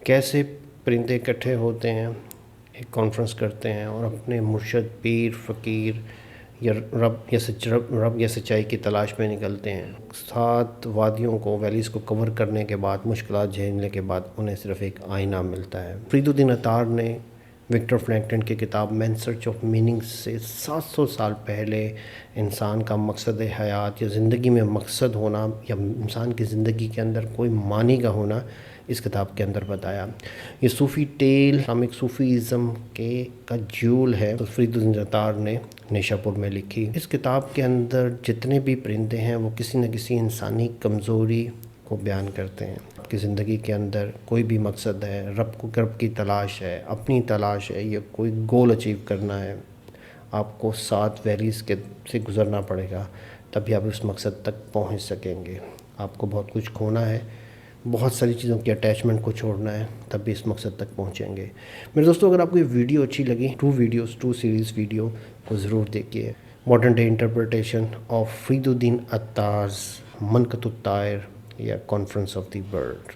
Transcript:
کیسے پرندے اکٹھے ہوتے ہیں، ایک کانفرنس کرتے ہیں اور اپنے مرشد، پیر، فقیر یا رب یا سچائی کی تلاش میں نکلتے ہیں۔ 7 وادیوں کو، ویلیز کو کور کرنے کے بعد، مشکلات جھیلنے کے بعد انہیں صرف ایک آئینہ ملتا ہے۔ فرید الدین عطار نے وکٹر فرینکلن کی کتاب مین سرچ آف میننگ سے 700 سال پہلے انسان کا مقصد حیات یا زندگی میں مقصد ہونا یا انسان کی زندگی کے اندر کوئی معنی کا ہونا اس کتاب کے اندر بتایا۔ یہ صوفی ٹیل اسلامک صوفیزم کا جیول ہے، تو فرید الدین عطار نے نیشا پور میں لکھی۔ اس کتاب کے اندر جتنے بھی پرندے ہیں وہ کسی نہ کسی انسانی کمزوری کو بیان کرتے ہیں۔ آپ کی زندگی کے اندر کوئی بھی مقصد ہے، رب کی تلاش ہے، اپنی تلاش ہے، یا کوئی گول اچیو کرنا ہے، آپ کو 7 ویلیز سے گزرنا پڑے گا، تبھی آپ اس مقصد تک پہنچ سکیں گے۔ آپ کو بہت کچھ کھونا ہے، بہت ساری چیزوں کی اٹیچمنٹ کو چھوڑنا ہے، تب بھی اس مقصد تک پہنچیں گے۔ میرے دوستوں، اگر آپ کو یہ ویڈیو اچھی لگی، 2 سیریز ویڈیو کو ضرور دیکھیے۔ Modern day interpretation of Farid الدین عطار's منقط الطائر یا کانفرنس آف دی برڈ۔